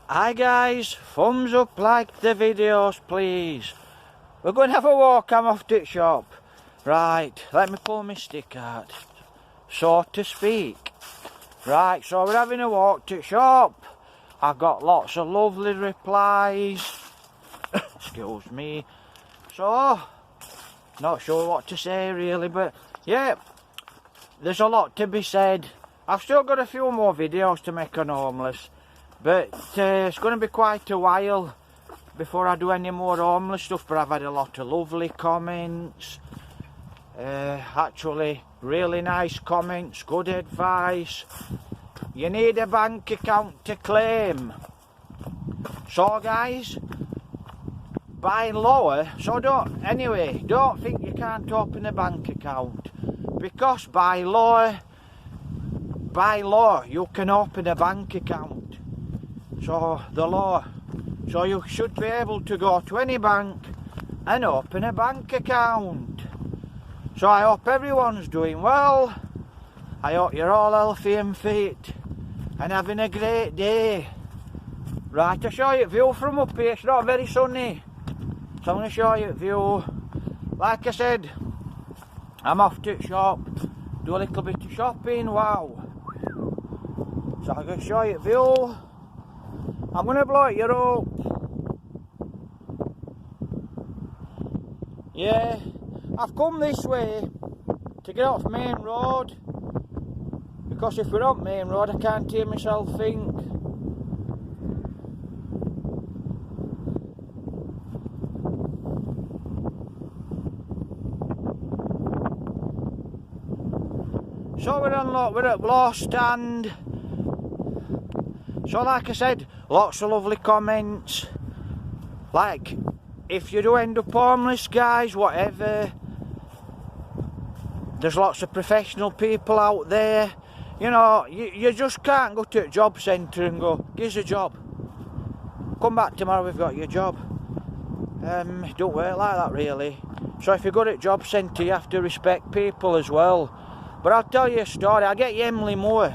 Hi guys, thumbs up, like the videos please. We're going to have a walk, I'm off to the shop. Right, let me pull my stick out, so to speak. Right, so we're having a walk to the shop. I got lots of lovely replies. Excuse me. So, not sure what to say really, but yeah, there's a lot to be said. I've still got a few more videos to make on homeless, but it's going to be quite a while before I do any more homeless stuff. But I've had a lot of lovely comments, actually really nice comments, good advice. You need a bank account to claim. So guys, by law, so don't think you can't open a bank account, because by law you can open a bank account. So the law, so you should be able to go to any bank and open a bank account. So I hope everyone's doing well. I hope you're all healthy and fit and having a great day. Right, I'll show you a view from up here. It's not very sunny, so I'm going to show you a view. Like I said, I'm off to the shop, do a little bit of shopping. Wow. So I'm going to show you a view. I'm going to blow you up. Yeah, I've come this way to get off main road, because if we're on main road I can't hear myself think. So we're at Law Stand. So like I said, lots of lovely comments. Like, if you do end up homeless guys, whatever, there's lots of professional people out there. You know, you just can't go to a job centre and go, give us a job, come back tomorrow, we've got your job. It don't work like that really. So if you go to a job centre you have to respect people as well. But I'll tell you a story. I'll get you Emily Moore.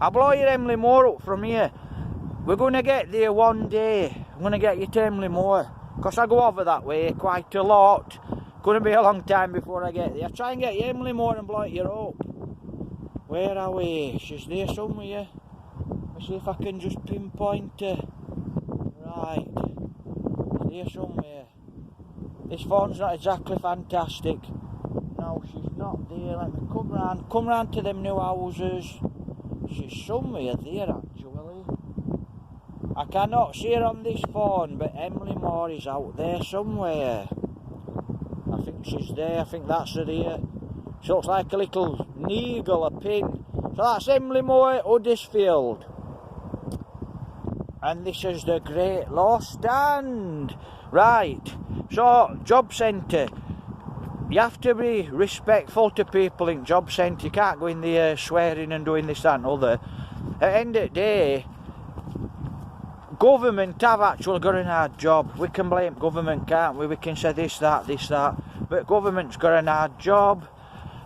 I'll blow your Emily Moore up from here. We're going to get there one day. I'm going to get you to Emily Moore, because I go over that way quite a lot. Going to be a long time before I get there. I'll try and get you Emily Moore and blow you up. Where are we? She's there somewhere. Let's see if I can just pinpoint her. Right. She's there somewhere. This phone's not exactly fantastic. No, she's not there. Let me come round to them new houses. She's somewhere there actually. I cannot see her on this phone, but Emily Moore is out there somewhere. I think she's there. I think that's her here. She looks like a little needle, a pin. So that's Emily Moore, Huddersfield. And this is the Great Law Stand. Right, so job centre. You have to be respectful to people in job centre. You can't go in there swearing and doing this, that and other. At the end of the day, government have actually got an hard job. We can blame government, can't we? We can say this, that. But government's got an hard job.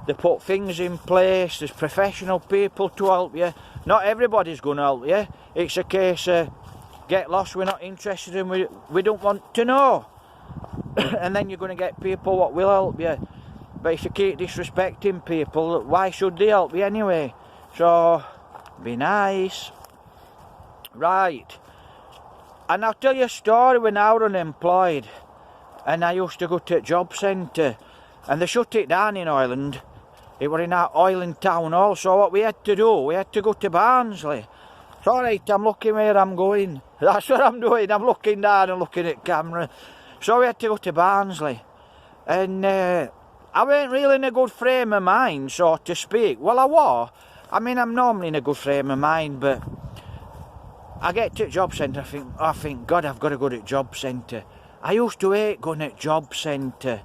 They put things in place. There's professional people to help you. Not everybody's going to help you. It's a case of get lost, we're not interested in, we don't want to know. And then you're going to get people what will help you. But if you keep disrespecting people, why should they help you anyway? So, be nice. Right. And I'll tell you a story when I was unemployed. And I used to go to a job centre. And they shut it down in Ireland. It was in our Ireland town hall. So what we had to do, we had to go to Barnsley. It's alright, I'm looking where I'm going. That's what I'm doing. I'm looking down and looking at camera. So we had to go to Barnsley. And I weren't really in a good frame of mind, so to speak. Well, I was. I mean, I'm normally in a good frame of mind, but I get to a job centre, I think, God, I've got to go to a job centre. I used to hate going to a job centre.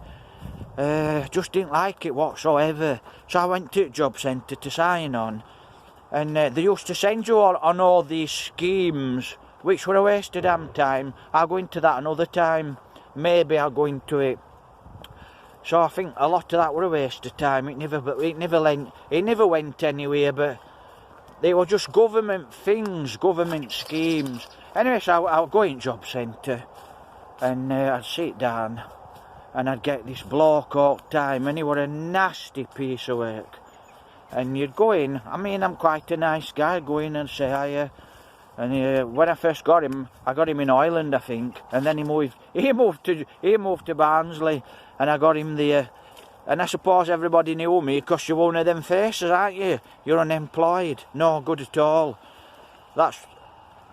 Just didn't like it whatsoever. So I went to a job centre to sign on. And they used to send you on all these schemes, which were a waste of damn time. I'll go into that another time. Maybe I'll go into it. So I think a lot of that were a waste of time. It never went anywhere, but they were just government things, government schemes. Anyway, so I'll go in job centre and I'd sit down and I'd get this bloke all the time, and he were a nasty piece of work. And you'd go in, I mean, I'm quite a nice guy, go in and say hiya. And when I first got him, I got him in Ireland, I think, and then he moved to Barnsley, and I got him there. And I suppose everybody knew me because you're one of them faces, aren't you? You're unemployed, no good at all.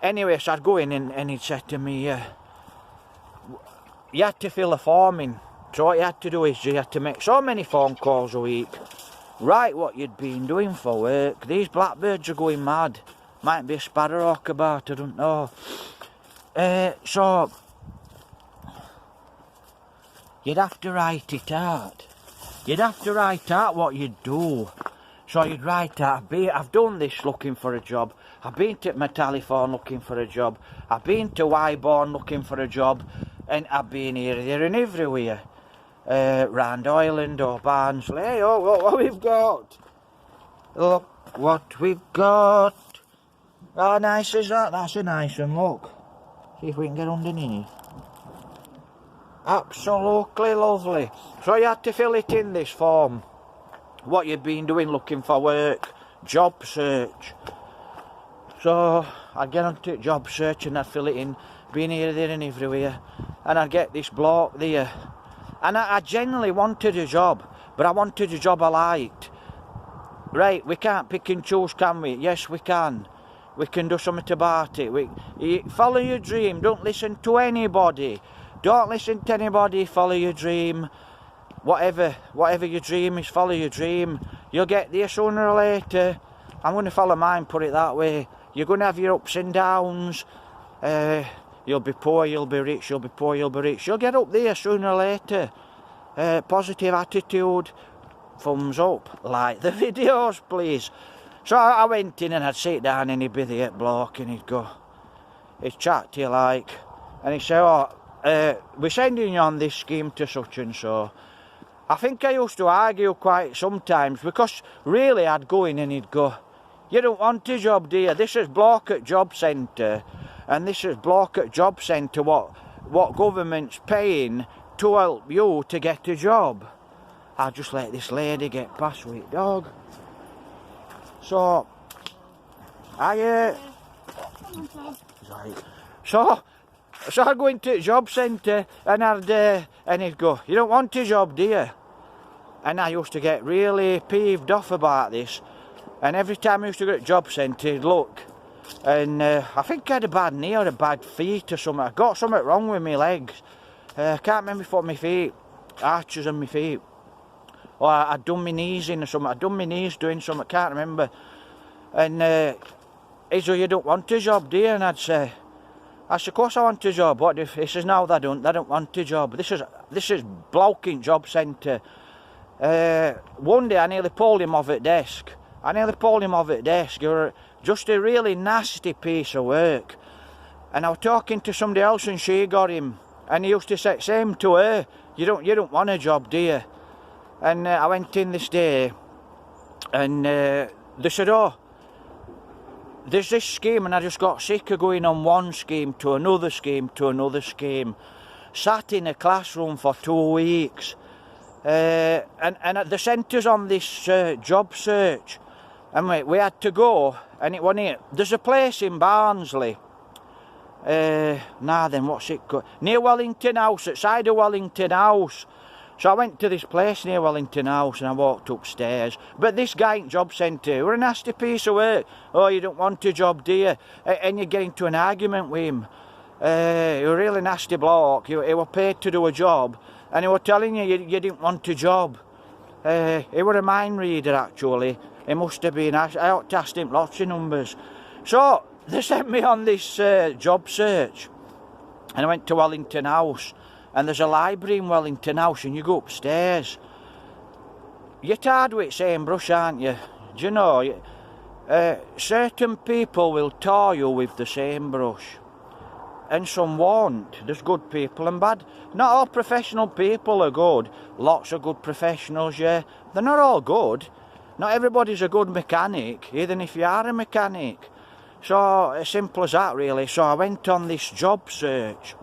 Anyway, so I'd go in and he'd say to me, you had to fill a form in. So what you had to do is you had to make so many phone calls a week, write what you'd been doing for work. These blackbirds are going mad. Might be a sparrowhawk about, I don't know. So you'd have to write it out. You'd have to write out what you'd do. So you'd write out, I've done this looking for a job. I've been to Metalliphone looking for a job. I've been to Wyborn looking for a job. And I've been here, there and everywhere. Round Ireland or Barnsley. Hey, oh, what we've got. Look what we've got. How nice is that? That's a nice one, look. See if we can get underneath. Absolutely lovely. So you had to fill it in, this form. What you've been doing looking for work. Job search. So I'd get onto job search and I'd fill it in. Been here, there and everywhere. And I'd get this bloke there. And I genuinely wanted a job. But I wanted a job I liked. Right, we can't pick and choose, can we? Yes, we can. We can do something about it. Follow your dream. Don't listen to anybody. Don't listen to anybody. Follow your dream. Whatever your dream is, follow your dream. You'll get there sooner or later. I'm going to follow mine, put it that way. You're going to have your ups and downs. You'll be poor, you'll be rich. You'll be poor, you'll be rich. You'll get up there sooner or later. Positive attitude. Thumbs up. Like the videos, please. So I went in and I'd sit down and he'd be the bloke and he'd chat to you like, and he'd say, oh, we're sending you on this scheme to such and so. I think I used to argue quite sometimes because really I'd go in and he'd go, you don't want a job, do you? This is bloke at job centre and this is bloke at job centre what government's paying to help you to get a job. I'll just let this lady get past with it, dog. So, I I'd go into the job centre and he'd go, you don't want a job, do you? And I used to get really peeved off about this. And every time I used to go to the job centre, he'd look. And I think I had a bad knee or a bad feet or something. I got something wrong with my legs. I can't remember what my feet, arches on my feet. Or I'd done my knees in or something. I'd done my knees doing something, I can't remember. And he said, you don't want a job, do you? And I said, of course I want a job. What if he says, no, they don't want a job. This is bloke in job centre. One day I nearly pulled him off at desk. He was just a really nasty piece of work. And I was talking to somebody else and she got him. And he used to say, same to her, you don't want a job, do you? And I went in this day and they said, oh, there's this scheme, and I just got sick of going on one scheme to another scheme to another scheme. Sat in a classroom for 2 weeks. And the centre's on this job search. And we had to go, and it wasn't it. There's a place in Barnsley. What's it called? Near Wellington House, outside of Wellington House. So I went to this place near Wellington House and I walked upstairs. But this guy in job centre, we're a nasty piece of work. Oh, you don't want a job, do you? And you get into an argument with him. You're a really nasty bloke. He was paid to do a job. And he was telling you didn't want a job. He was a mind reader, actually. He must have been. I ought to ask him lots of numbers. So they sent me on this job search. And I went to Wellington House. And there's a library in Wellington House, and you go upstairs. You're tired with same brush, aren't you? Do you know, certain people will tar you with the same brush. And some won't. There's good people and bad. Not all professional people are good. Lots of good professionals, yeah. They're not all good. Not everybody's a good mechanic, even if you are a mechanic. So, as simple as that really. So I went on this job search,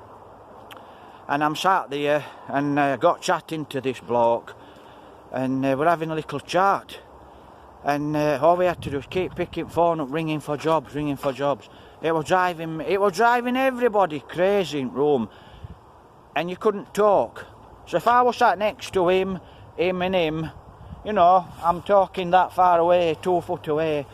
and I'm sat there, and got chatting to this bloke, and we're having a little chat, and all we had to do was keep picking phone up, ringing for jobs. It was driving everybody crazy in Rome, and you couldn't talk. So if I was sat next to him, you know, I'm talking that far away, 2 foot away,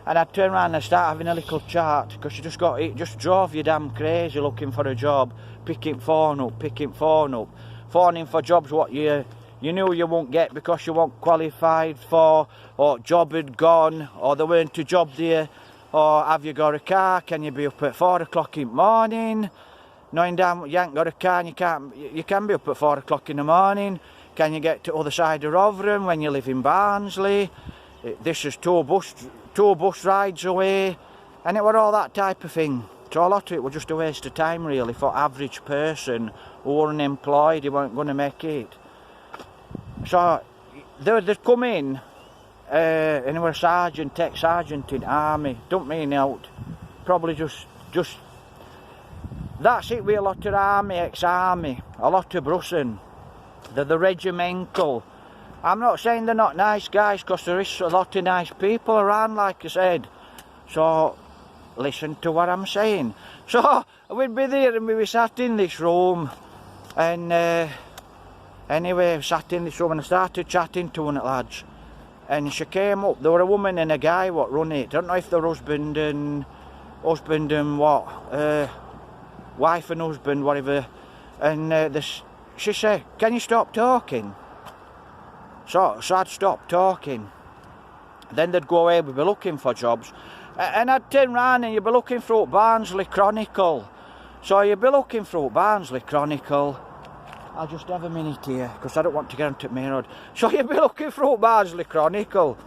and I'd turn around and start having a little chat, because it just drove you damn crazy looking for a job, picking phone up, phoning for jobs what you knew you won't get because you weren't qualified for, or job had gone, or there weren't a job there, or have you got a car, can you be up at 4 o'clock in the morning, knowing damn you ain't got a car and you can be up at 4 o'clock in the morning, can you get to the other side of Rotherham when you live in Barnsley, this is two bus rides away, and it were all that type of thing. So a lot of it was just a waste of time really for average person who were unemployed, he weren't going to make it. So they'd come in, and he was a ex-sergeant in army, don't mean out, probably just that's it with a lot of army, ex-army, a lot of Brussen, they're the regimental. I'm not saying they're not nice guys, because there is a lot of nice people around, like I said, so listen to what I'm saying. So we'd be there, and we were sat in this room, and anyway, I sat in this room, and I started chatting to one of the lads, and she came up. There were a woman and a guy what run it. I don't know if they're husband and what, wife and husband, whatever. And she said, "Can you stop talking?" So I'd stop talking. Then they'd go away. We'd be looking for jobs, and I'd turn round, and you'd be looking through Barnsley Chronicle. So you'd be looking through Barnsley Chronicle. I'll just have a minute here, because I don't want to get onto the main road. So you'd be looking through Barnsley Chronicle,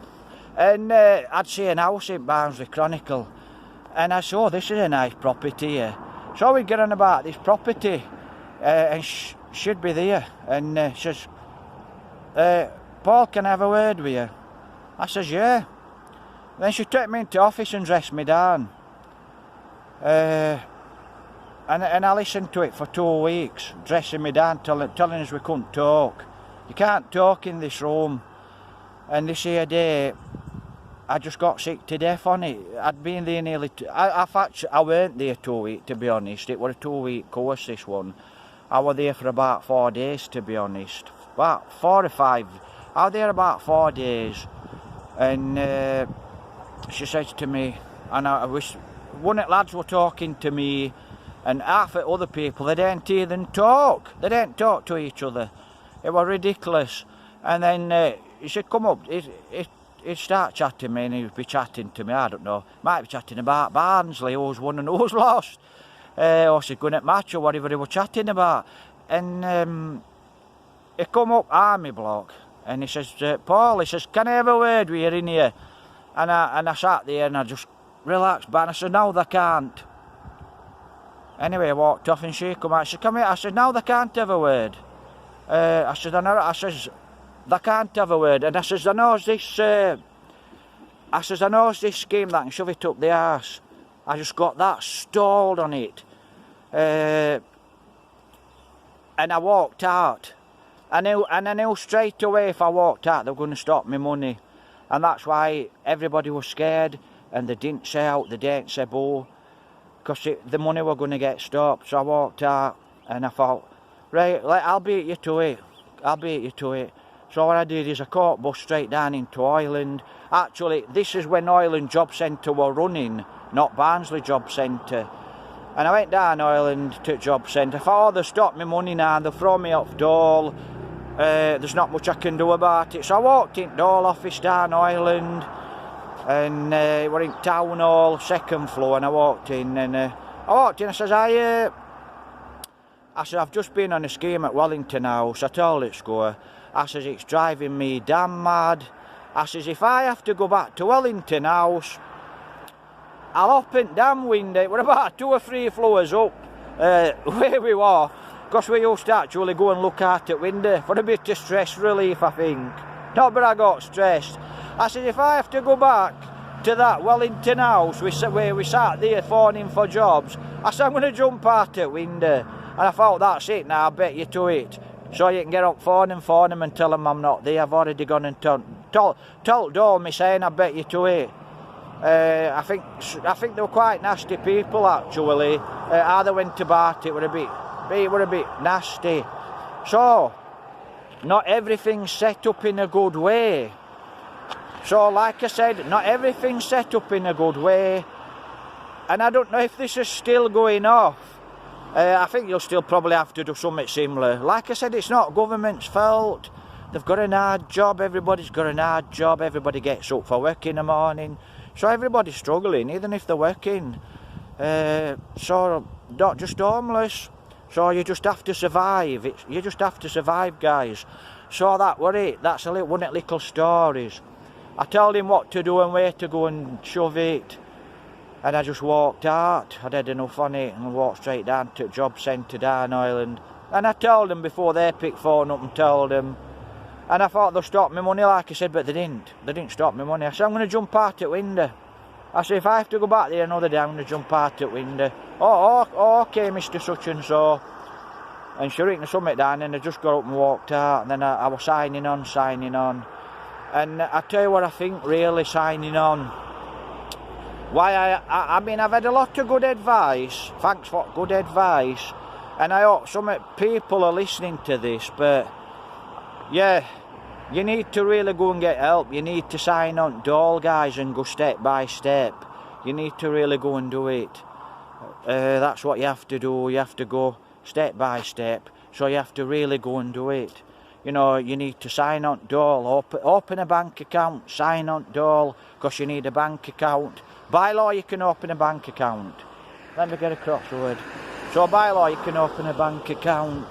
and I'd see an house in Barnsley Chronicle, and I saw, this is a nice property here. So we'd get on about this property, and she'd be there, and she says, "Paul, can I have a word with you?" I says, "Yeah." Then she took me into office and dressed me down, and I listened to it for 2 weeks, dressing me down, telling us we couldn't talk. You can't talk in this room. And this here day, I just got sick to death on it. I'd been there nearly, I weren't there 2 weeks, to be honest. It was a 2-week course, this one. I was there for about 4 days, to be honest. About 4 or 5. I was there about 4 days. And she says to me, and I wish, one of the lads were talking to me, and half of other people, they didn't even talk. They didn't talk to each other. It was ridiculous. And then he said, "Come up." He'd start chatting to me, and he'd be chatting to me, I don't know. Might be chatting about Barnsley, who's won and who's lost. Or she's going at match or whatever he was chatting about. And he come up, army bloke, and he says, "Paul," he says, "can I have a word with you in here?" And I sat there, and I just relaxed back, and I said, "No, they can't." Anyway, I walked off, and she come out. She said, "Come here." I said, "No, they can't have a word." I said, I says, "They can't have a word." And I says, I knows this scheme that can shove it up the arse. I just got that stalled on it. And I walked out. I knew straight away if I walked out, they were going to stop me money. And that's why everybody was scared, and they didn't say out, they didn't say boo, because the money were going to get stopped. So I walked out, and I thought, right, I'll beat you to it. So what I did is I caught bus straight down into Ireland. Actually, this is when Ireland Job Centre were running, not Barnsley Job Centre. And I went down Ireland to Job Centre. I thought, oh, they've stopped me money now, they'll throw me off Dole. There's not much I can do about it. So I walked in Dole office down Ireland, and we're in Town Hall, 2nd floor, and I walked in, I says, I said, I've just been on a scheme at Wellington House. I told it score. I says, it's driving me damn mad. I says, if I have to go back to Wellington House, I'll open damn window. We're about 2 or 3 floors up where we were, because we used to actually go and look out at window for a bit of stress relief, I think. Not but I got stressed. I said, if I have to go back to that Wellington House, we sat there phoning for jobs. I said, I'm going to jump out the window. And I thought, that's it now, I bet you to it. So you can get up, phone them and tell them I'm not there. I've already gone and told Dole me saying, I bet you to it. I think they were quite nasty people, actually. How they went about it were a bit nasty. So, not everything's set up in a good way. So, like I said, not everything's set up in a good way. And I don't know if this is still going off. I think you'll still probably have to do something similar. Like I said, it's not government's fault. They've got an hard job, everybody's got an hard job, everybody gets up for work in the morning. So everybody's struggling, even if they're working. So, not just homeless. So you just have to survive. You just have to survive, guys. So that were it. That's one of the little stories. I told him what to do and where to go and shove it. And I just walked out. I'd had enough on it and walked straight down to the job centre down Ireland. And I told them before they picked phone up and told them. And I thought they'll stop me money, like I said, but they didn't. They didn't stop me money. I said, I'm going to jump out the window. I said, if I have to go back there another day, I'm going to jump out the window. Oh, okay, Mr. Such and so. And she written something down and I just got up and walked out. And then I was signing on. And I tell you what I think, really, signing on. Why I mean, I've had a lot of good advice. Thanks for good advice. And I hope some people are listening to this, but yeah, you need to really go and get help. You need to sign on Dole, guys, and go step by step. You need to really go and do it. That's what you have to do. You have to go step by step. So you have to really go and do it. You know, you need to sign on Dole, open a bank account, sign on Dole, because you need a bank account. By law, you can open a bank account. Let me get across the word. So by law, you can open a bank account.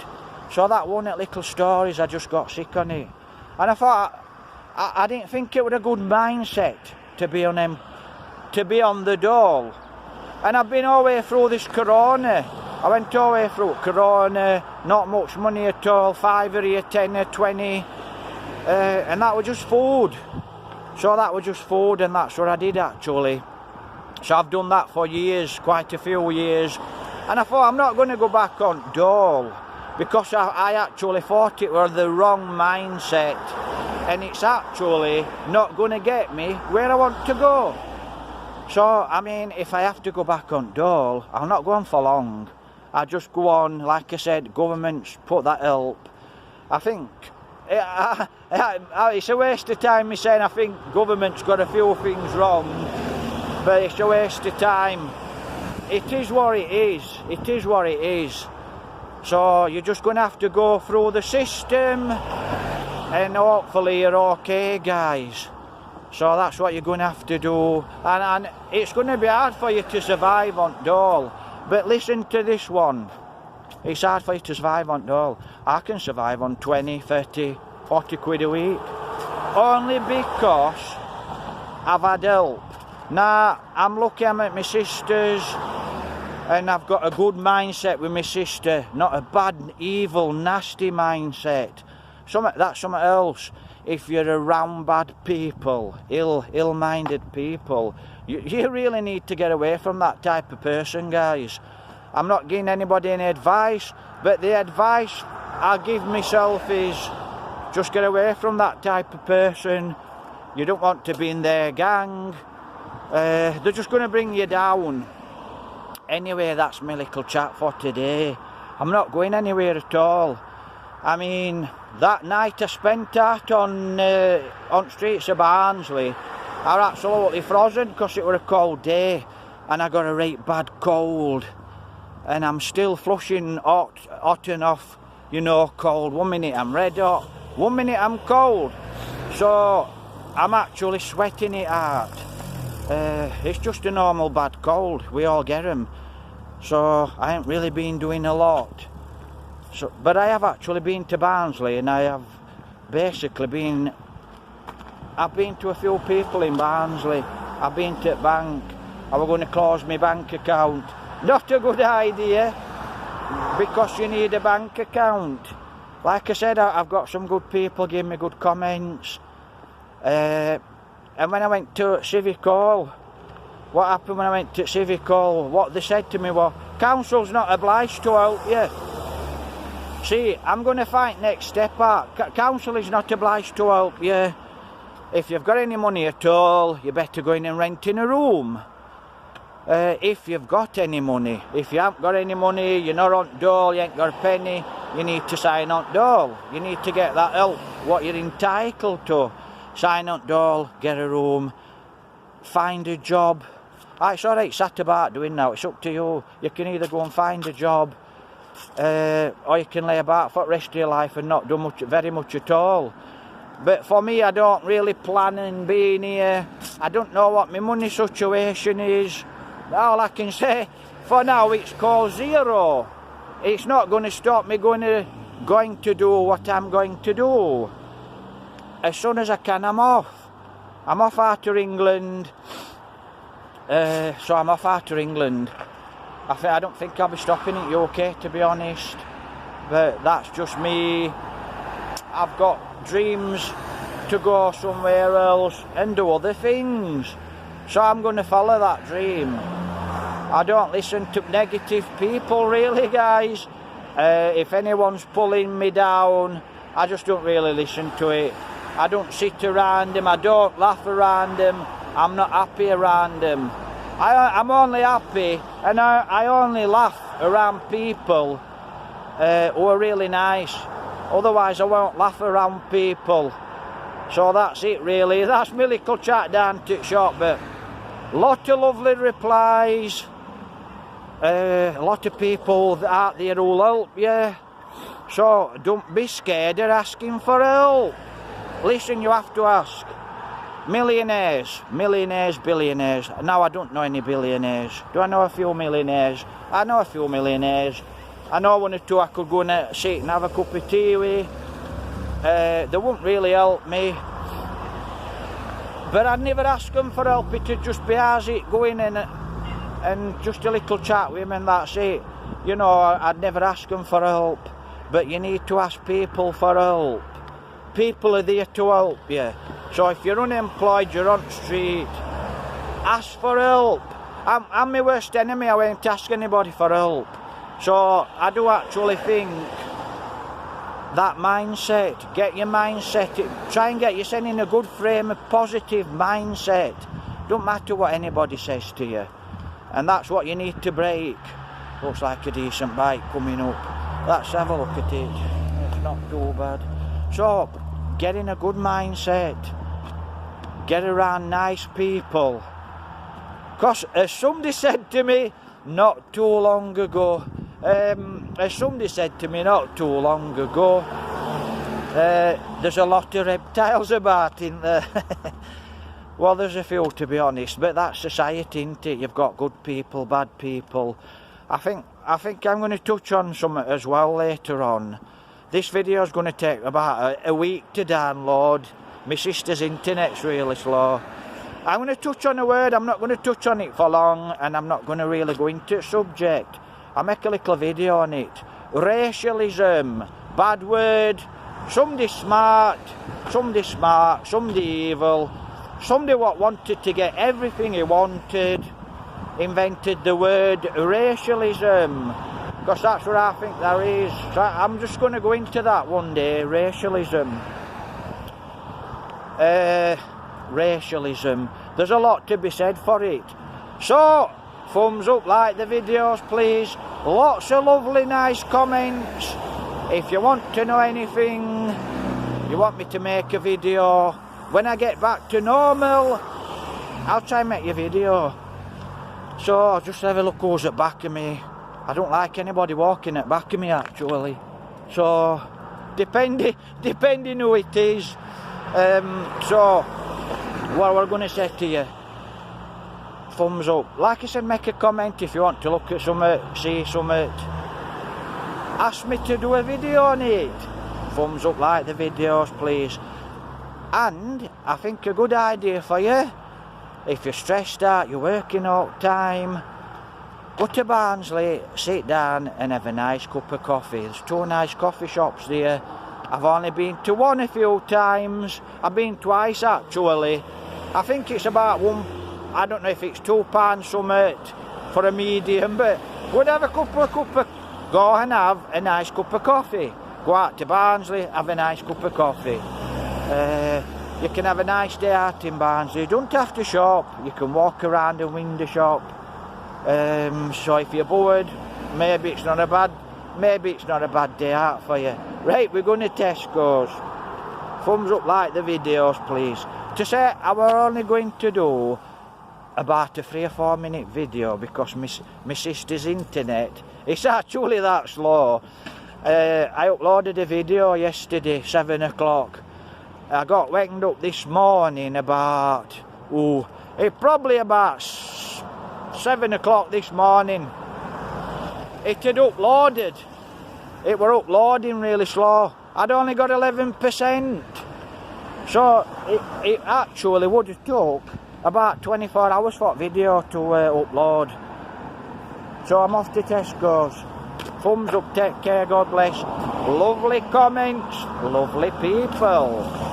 So that one of the little stories, I just got sick on it. And I thought, I didn't think it was a good mindset to be on the dole. And I've been all the way through this corona. I went all the way through corona, not much money at all, £5 here, £10, £20. And that was just food. So that was just food, and that's what I did actually. So I've done that for years, quite a few years. And I thought, I'm not going to go back on dole, because I actually thought it was the wrong mindset. And it's actually not going to get me where I want to go. So, I mean, if I have to go back on dole, I'll not go on for long. I'll just go on, like I said, governments put that help. I think, it's a waste of time me saying I think government's got a few things wrong, but it's a waste of time. It is what it is. It is what it is. So you're just going to have to go through the system, and hopefully you're okay, guys. So that's what you're going to have to do. And it's going to be hard for you to survive on dole. But listen to this one. It's hard for you to survive on dole. I can survive on 20, 30, 40 quid a week. Only because I've had help. Now, I'm lucky I'm at my sister's, and I've got a good mindset with my sister. Not a bad, evil, nasty mindset. That's something else. If you're around bad people, ill-minded people, you really need to get away from that type of person, guys. I'm not giving anybody any advice, but the advice I give myself is just get away from that type of person. You don't want to be in their gang. They're just going to bring you down. Anyway, that's my little chat for today. I'm not going anywhere at all. I mean, that night I spent out on streets of Barnsley, I was absolutely frozen because it was a cold day, and I got a right bad cold, and I'm still flushing hot enough, you know, cold. 1 minute I'm red hot, 1 minute I'm cold, so I'm actually sweating it out. It's just a normal bad cold, we all get them, so I ain't really been doing a lot. So, but I have actually been to Barnsley, and I have basically I've been to a few people in Barnsley. I've been to the bank. I was going to close my bank account. Not a good idea, because you need a bank account. Like I said, I've got some good people giving me good comments. And And when I went to Civic Hall, what happened when I went to Civic Hall? What they said to me was, council's not obliged to help you. See, I'm going to find next step out. Council is not obliged to help you. If you've got any money at all, you better go in and rent in a room. If you've got any money. If you haven't got any money, you're not on dole, you ain't got a penny, you need to sign on dole. You need to get that help, what you're entitled to. Sign on dole, get a room, find a job. It's alright, sat about doing now, it's up to you. You can either go and find a job, or you can lay about for the rest of your life and not do very much at all. But for me, I don't really plan on being here. I don't know what my money situation is. All I can say, for now, it's called zero. It's not going to stop me going to do what I'm going to do. As soon as I can, I'm off. I'm off out of England. So I'm off out of England. I don't think I'll be stopping in the UK, to be honest. But that's just me. I've got dreams to go somewhere else and do other things. So I'm going to follow that dream. I don't listen to negative people, really, guys. If anyone's pulling me down, I just don't really listen to it. I don't sit around them. I don't laugh around them. I'm not happy around them. I'm only happy and I only laugh around people who are really nice. Otherwise, I won't laugh around people. So that's it, really. That's my little chat down to the shop. But lot of lovely replies. A lot of people out there who'll help you. So don't be scared of asking for help. Listen, you have to ask. Millionaires, billionaires. Now I don't know any billionaires. Do I know a few millionaires? I know a few millionaires. I know one or two I could go and sit and have a cup of tea with. They wouldn't really help me. But I'd never ask them for help. It'd just be as it, go in and just a little chat with them and that's it. You know, I'd never ask them for help. But you need to ask people for help. People are there to help you. So if you're unemployed, you're on the street, ask for help. I'm my worst enemy. I won't ask anybody for help. So I do actually think that mindset, get your mindset, try and get yourself in a good frame, a positive mindset. Don't matter what anybody says to you. And that's what you need to break. Looks like a decent bike coming up. Let's have a look at it. It's not too bad. So, get in a good mindset. Get around nice people. Because as somebody said to me not too long ago, there's a lot of reptiles about in there. Well, there's a few, to be honest, but that's society, isn't it? You've got good people, bad people. I think I'm going to touch on something as well later on. This video is going to take about a week to download. My sister's internet's really slow. I'm going to touch on a word. I'm not going to touch on it for long, and I'm not going to really go into the subject. I'll make a little video on it. Racialism, bad word. Somebody smart, somebody evil. Somebody what wanted to get everything he wanted, invented the word racialism. Because that's what I think there is. So I'm just going to go into that one day, racialism. Racialism. There's a lot to be said for it. So, thumbs up, like the videos, please. Lots of lovely, nice comments. If you want to know anything, you want me to make a video, when I get back to normal, I'll try and make you a video. So, just have a look who's at back of me. I don't like anybody walking at back of me, actually. So, depending who it is. So, what we're going to say to you, thumbs up. Like I said, make a comment if you want to look at something, see something. Ask me to do a video on it. Thumbs up, like the videos, please. And I think a good idea for you, if you're stressed out, you're working all the time, go to Barnsley, sit down and have a nice cup of coffee. There's 2 nice coffee shops there. I've only been to one a few times. I've been twice actually. I think it's about one, I don't know if it's £2 something for a medium, but would have a go and have a nice cup of coffee. Go out to Barnsley, have a nice cup of coffee. You can have a nice day out in Barnsley. You don't have to shop. You can walk around and window shop. So if you're bored, maybe it's not a bad day out for you. Right, we're going to Tesco's. Thumbs up, like the videos, please. To say I were only going to do about a 3 or 4 minute video because my sister's internet, it's actually that slow. I uploaded a video yesterday, 7 o'clock. I got waked up this morning about, probably about 7 o'clock this morning. It had uploaded. It were uploading really slow. I'd only got 11%. So it actually would have took about 24 hours for video to upload. So I'm off to Tesco's. Thumbs up, take care, God bless. Lovely comments, lovely people.